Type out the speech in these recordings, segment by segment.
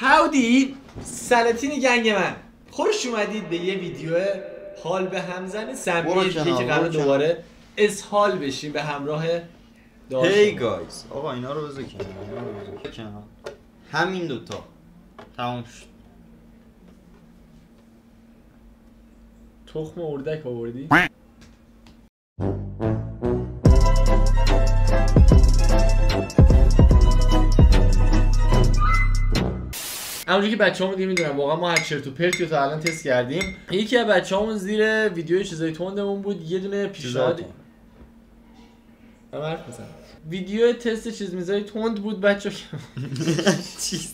هاودی سلاطین گنگ من، خوش اومدید به یه ویدیو حال به همزن سمی که قرار دوباره اسهال بشیم به همراه داشت. هی گایز آقا اینا رو بذار کنار، همین دوتا تمام شد. تخم اردک آوردی؟ همونجوری که بچه‌هامون دیگه میدونن واقعا ما هر چرت و پرتی رو تا الان تست کردیم. یکی از بچه‌هامون زیر ویدیو چیزای تندمون بود یه دونه پیشنهاد حرف بزن. ویدیو تست چیز میزای تند بود بچه‌ها. چیز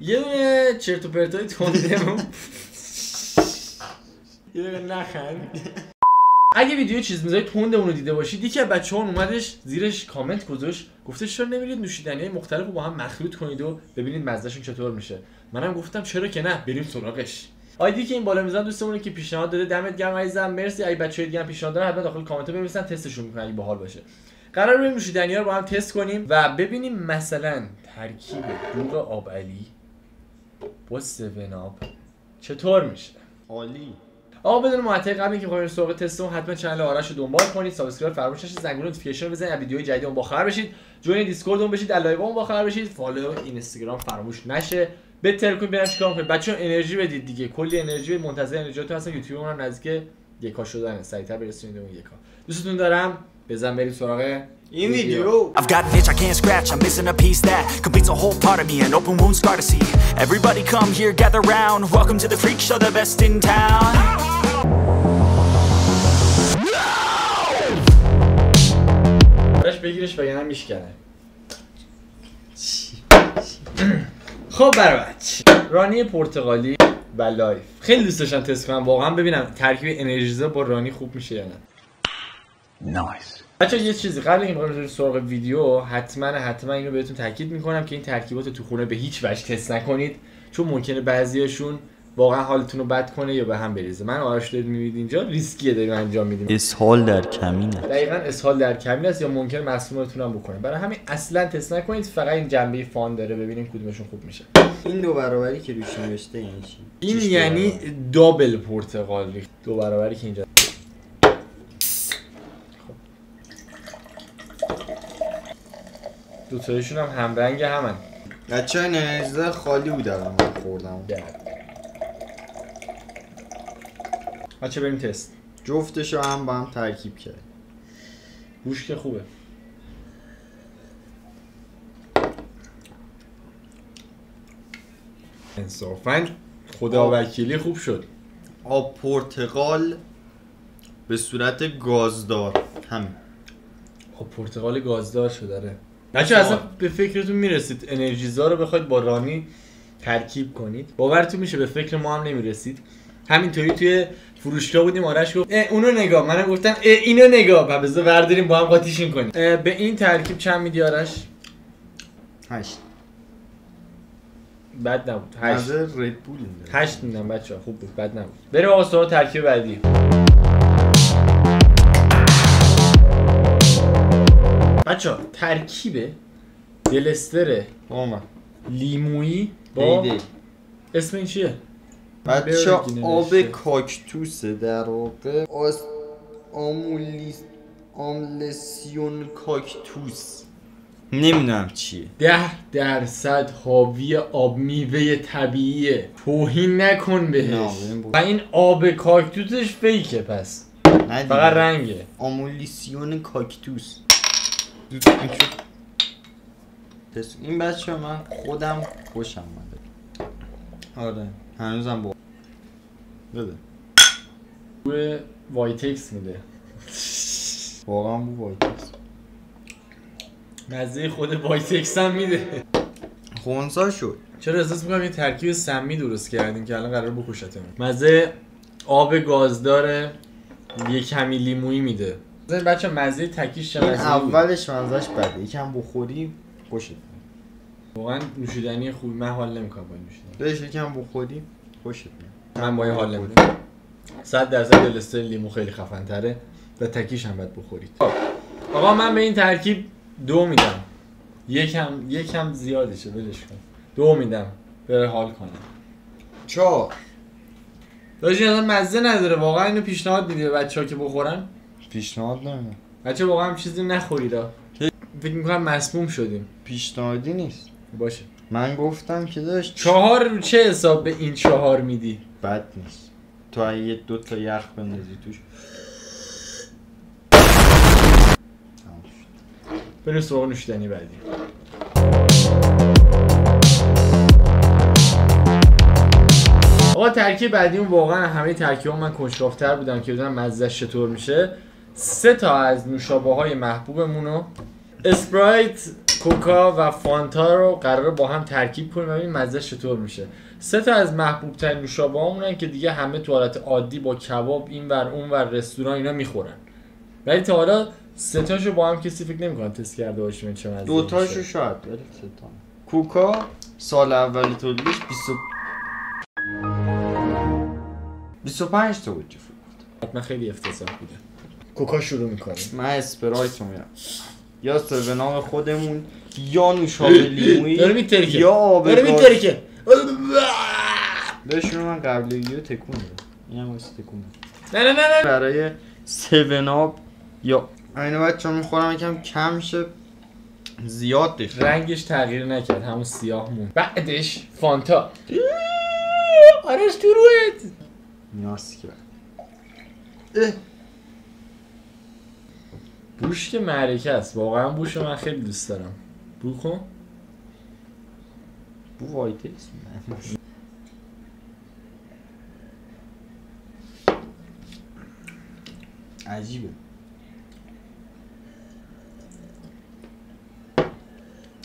یه دونه چرت و پرتای تندمون. یه دقیقه نخند. اگه ویدیو چیز میزای تندمون رو دیده باشید، یکی از بچه‌ها اومدش زیرش کامنت گذاشت گفته چرا نمیرید نوشیدنی‌های مختلف رو با هم مخلوط کنید و ببینید مزه‌شون چطور میشه. منم گفتم چرا که نه، بریم سراغش. آیدی که این بالا میذارم دوستمونه که پیشنهاد داده، دمت گرم عزیزم، مرسی. اگه بچه‌ها دیگه هم پیشنهاد دارن حتما داخل کامنت بنویسن، تستشون میکنن اگه باحال باشه. قرار بریم نوشیدنی‌ها رو با هم تست کنیم و ببینیم مثلا ترکیب دوغ آب علی با 7 آپ چطور میشه. عالی. آقا بدون معطل قبل اینکه بخوایم سراغ تستمون حتما کانال آرش رو دنبال کنید، سابسکرایب فراموش نشه، زنگوله نوتیفیکیشن بزنید، از ویدیوهای جدیدمون باخبر بشید، جوین دیسکوردمون بشید، از لایوامون باخبر بشید، فالو اینستاگرام فراموش نشه. بهتر کنید ببینم چیکار کنید. بچه‌ها انرژی بدید دیگه، کلی انرژی منتظر انرژیاتون هستن. یوتیوبمون هم نزدیک 1K شدن، سریعتر برسونید اون 1K. دوستتون دارم. بزن بریم سراغ این ویدیو. I've got an itch I can't scratch, I'm missing a piece that completes a whole part of me, an open wound scar to see. Everybody come here, gather round, welcome to the freak show, the best in town. براش بگیرش وگرنه میشکنه. خب برای رانی پرتغالی و لایف خیلی دوست داشتم تست کنم واقعا، ببینم ترکیب انرژیزا با رانی خوب میشه یا نه. نایس. بچه‌ها یه چیزی قبل اینکه بخوایم بریم سراغ ویدیو، حتما اینو بهتون تاکید میکنم که این ترکیبات رو تو خونه به هیچ وجه تست نکنید، چون ممکنه بعضیاشون واقعا حالتون رو بد کنه یا به هم بریزه. من آرش دارید میبینید اینجا ریسکیه داریم انجام میدیم. اسهال در کمینه. دقیقاً اسهال در کمین است یا ممکنه مسمومتون هم بکنه. برای همین اصلا تست نکنید، فقط این جنبه فان داره، ببینیم کدومشون خوب میشه. این 2 برابری که روش نوشته یعنی چی؟ این یعنی دابل پرتقال ریخت. 2 برابری که اینجا. دو تایشون هم همرنگ همن. بچه‌ها این انرژی خالی بود الان من خوردم. بچه بریم تست. جفتشو هم با هم ترکیب کرد. بوش که خوبه. انصافاً خدا وکیلی خوب شد. آب پرتقال به صورت گازدار همین. آب پرتقال گازدار شده داره. بچه اصلا به فکرتون میرسید انرژیزا رو بخواید با رانی ترکیب کنید؟ باورتون میشه به فکر ما هم نمیرسید. همینطوری توی فروشگاه بودیم، آرش گفت اونو نگاه، منم گفتم اینو نگاه و بذار برداریم با هم قاطیشون کنیم. به این ترکیب چند میدی آرش؟ 8. بد نبود. 8 ردبول 8 میدم بچه‌ها، خوب بود، بد نبود. بریم آقا سراغ ترکیب بعدی. بچه‌ها ترکیب دلستر لیمویی با اسم این چیه؟ بچه‌ها آب کاکتوسه در واقع، آملسیون کاکتوس، نمیدونم چیه. 10% حاوی آب میوه طبیعیه، توهین نکن بهش. و این آب کاکتوسش فیکه، پس فقط رنگه. آمولیسیون کاکتوس. این بچه من خودم خوشم اومده. آره هنوزم با بده بوی وایتکس میده. واقعا بو وایتکس مزه خود وایتکس هم میده. خونسا شد. چرا احساس میکنم یه ترکیب سمی درست کردیم که الان قرار بکشتمون. مزه آب گازدار یه کمی لیمویی میده. بچه مزه تکیش چه مزه؟ اولش مزهش بده، یکم بخوری خوشت میاد. واقعا نوشیدنی خوبی، من حال نمیکنم با این نوشیدنی. بهش یکم بخوری خوشت میاد. من با این حال نمیکنم. 100% دلستر لیمو خیلی خفن تره و تکیش هم باید بخورید. آقا من به این ترکیب 2 میدم. یکم زیادشه، ولش کن. 2 میدم بره حال کنه. 4 داشتی اصلا مزه نداره واقعا. اینو پیشنهاد میدی به بچه‌ها که بخورن؟ پیشنهاد نمیدم. بچه واقعا چیزی نخورید ها. فکر میکنم مسموم شدیم. پیشنهادی نیست. باشه. من گفتم که داشت 4 رو چه حساب به این 4 میدی؟ بد نیست. تو اگه 2 تا یخ بندازی توش بریم سراغ نوشیدنی بعدی. آقا ترکیب بعدیمون واقعا همه ترکیب‌ها من کنجکاو‌تر بودم که بدونم مزه‌اش چطور میشه. 3 تا از نوشابه‌های محبوبمونو اسپرایت، کوکا و فانتا رو قراره با هم ترکیب کنیم و ببینیم مزه‌اش چطور میشه. 3 تا از محبوب ترین نوشابه‌هامونن که دیگه همه تو حالت عادی با کباب اینور اونور رستوران اینا میخورن. ولی تا حالا 3 تاشو با هم کسی فکر نمی‌کنه تست کرده باشه چه مزه‌ای. 2 تاشو شاید ولی 3 تا. کوکا سال اولی تولیدش 25 تا بود که فروخت. حتما خیلی افتضاح بوده. کوکا شروع می‌کنیم. من اسپرایت رو میرم یا سونام خودمون یا نوشابه لیمویی داره میترکه. یا آب داره گاز. میترکه. بهشون من قبلگیو تکون دادم. اینم واسه تکون دادم. نه نه نه نه. برای 7 یا اینو بچه‌ها میخورم یکم کم شه زیاد بشه. رنگش تغییر نکرد همون سیاه مون. بعدش فانتا. آرش تو رویت. نیاز کرد. بوش که معرکه است. واقعا بوش من خیلی دوست دارم. بو کن. بو وایتکس. عجیبه.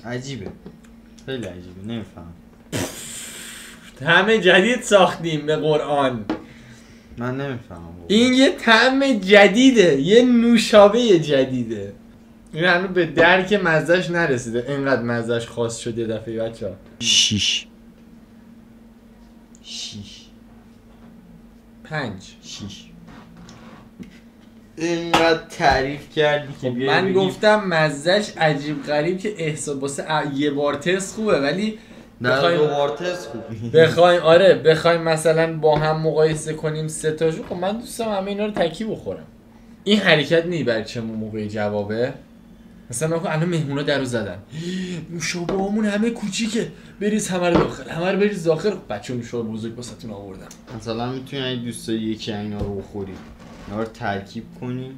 عجیبه. خیلی عجیبه. نمیفهم. طعم جدید ساختیم به قرآن. من نمیفهمم. این یه طعم جدیده. یه نوشابه جدیده. این هنوز به درک مزهش نرسیده. اینقدر مزهش خاص شده دفعه بچه ها. 6 5 اینقدر تعریف کردی که من گفتم مزهش عجیب غریب که احساس واسه یه بار تست خوبه ولی در 2 بار تست خوبه. بخوایم مثلا با هم مقایسه کنیم 3 تاشو. خب من دوست دارم همه اینا رو تکی بخورم. این حرکت نی برای چه موقع جوابه. مثلا الان مهمونا درو زدن. نوشابه‌هامون همه کوچیکه. بریز همه رو داخل. همه رو بریز داخل. بچه‌ها نوشابه بزرگ واسهتون آوردم. مثلا میتونی اگه دوست داری یکی اینا رو بخوری اینا رو ترکیب کنی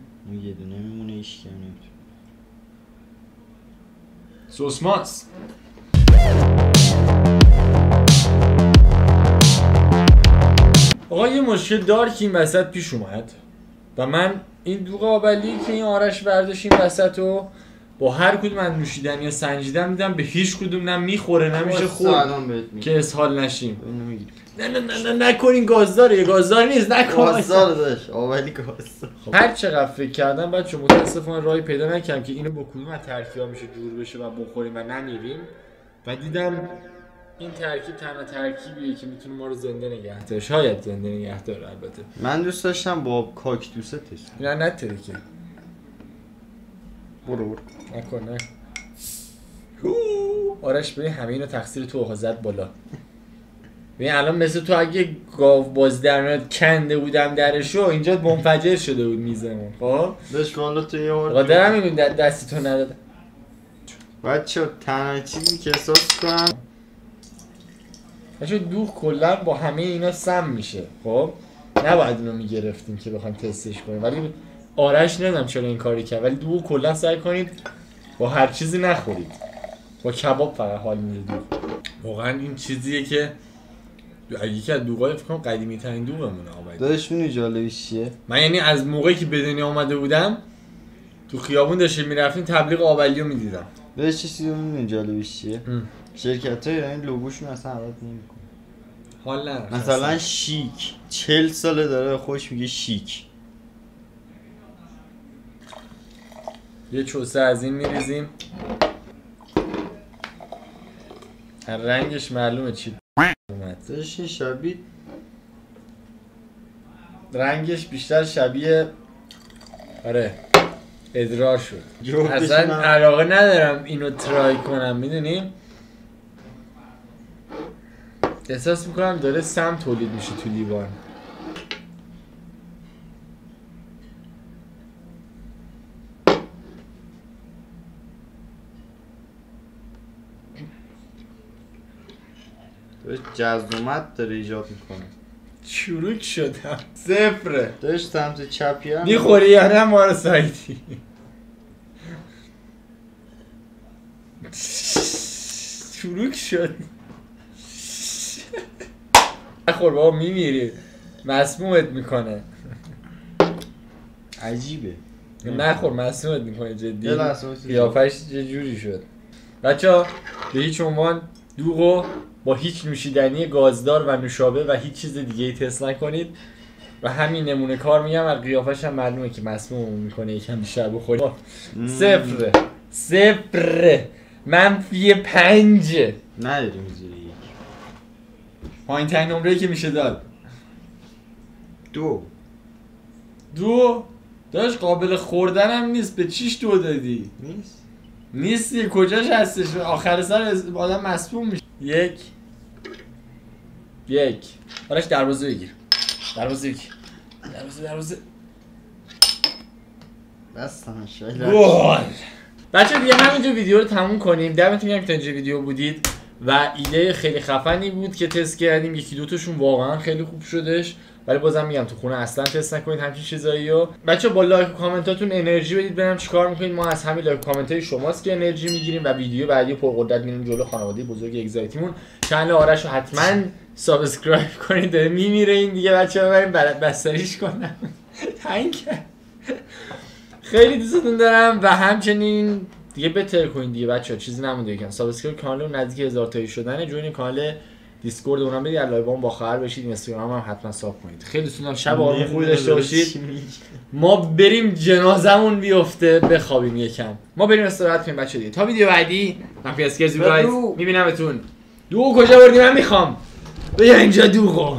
یه دونه میمونه هیچ کی نمیتونه. سوسماس. آقا یه مشکل دارک این وسط پیش اومد و من این دوغ آبلی که این آرش برداشت این وسط رو با هر کدوم از نوشیدنی سنجیدم میدم به هیچ کدوم نه میخوره نمیشه خورد که اسهال نشیم. نه نکنین گازداره. یه گازدار نیست. نکن گازدار داشت آبلی گازدار. هر چقدر فکر کردم بچه متاسفانه راهی پیدا نکردم که اینو با کدوم از ترکیب‌ها میشه جور بشه و بخوریم و نمیریم و دیدم این ترکیب تنها ترکیبیه که میتونه ما رو زنده نگه داره. شاید زنده نگه داره. البته من دوست داشتم با کاکتوسه تست. نه ترکه. برو نکن. آرش ببین همه اینو تقصیر تو زد بالا. ببین الان مثل تو اگه گاو باز در میاد کنده بودم درشو اینجا منفجر شده بود میزمون. خب داشت والا تو یه آقا درم میبین دستی تو نداده. بچه تنها چیزی که احساس کنم بچه دوغ کلا با همه اینا سم میشه. خب نباید اینو میگرفتیم که بخوایم تستش کنیم ولی آرش نمیدونم چرا این کاری کرد ولی دوغ کلا سعی کنید با هر چیزی نخورید. با کباب فقط حال میده دوغ. واقعا این چیزیه که یکی از دوغای فکر کنم قدیمی ترین دوغمونه آبادی. داداش میدونی جالبش چیه؟ من یعنی از موقعی که به دنیا اومده بودم تو خیابون داشتیم میرفتیم تبلیغ آبلیو میدیدم. داداش چیزی میدونی جالبش چیه؟ شرکت‌های ایرانی لوگوشون اصلا عوض نمی‌کنه. حال نداره. مثلا شیک 40 ساله داره خوش میگه شیک. یه چوسه از این میریزیم. رنگش معلومه چی اومد. داداش این شبیه رنگش بیشتر شبیه ادرار شد. اصلا من علاقه ندارم اینو ترای کنم میدونیم. احساس میکنم داره سم تولید میشه تو لیوان. داشت جزومت داره ایجاد میکنه. چروک شدم. صفره. داشت سمت چپی هم میخوری یا نه ما رو سایتی؟ چروک شد. نخور بابا میمیری. مسمومت میکنه. عجیبه. نخور مسمومت میکنه جدی. یه لحظه قیافش چه جوری شد. بچه‌ها به هیچ عنوان دوغو با هیچ نوشیدنی گازدار و نوشابه و هیچ چیز دیگه ای تست نکنید و همین نمونه کار میگم و قیافش هم معلومه که مسموم میکنه یکم بیشتر بخوری. صفر -5 نداریم زیر یک. پایین ترین نمره‌ای که میشه داد 2 داشت قابل خوردن هم نیست. به چیش 2 دادی؟ نیستی کجاش هستش؟ آخر سر آدم مسموم میشه. 1 آرش دروازه بگیر. دروازه دستم گل. بچه دیگه همینجا ویدیو رو تموم کنیم. دمتون گرم که تا اینجا ویدیو بودید و ایده خیلی خفنی بود که تست کردیم. یکی دو تاشون واقعا خیلی خوب شدش، ولی بازم میگم تو خونه اصلا تست نکنید همچین چیزاییو. بچه با لایک و کامنتاتون انرژی بدید ببینم چیکار میکنید. ما از همین لایک و کامنتای شماست که انرژی میگیریم و ویدیو بعدی پرقدرت میریم جلو. خانواده بزرگ اگزایتیمون. کانال آرش رو حتما سابسکرایب کنید. داره میمیره این دیگه بچه‌ها. بریم بستریش کنم. تنگ خیلی دوستتون دارم و همچنین دیگه بهتر کنید دیگه بچه‌ها. چیزی نمونده یکم سابسکرایب کانال نزدیک 1000 تایی شدنه. جوین کانال دیسکورد اونم برید لایوام با خبر بشید. اینستاگرام هم حتما ساب کنید. خیلی دوستان شب آروم خوبی داشته باشید. ما بریم جنازمون بیفته بخوابیم یکم. ما بریم استراحت کنیم بچه‌ها دیگه. تا ویدیو بعدی من پیاسکرزی گایز میبینمتون. دوغ کجا بردی؟ من میخوام بیا اینجا دوغو.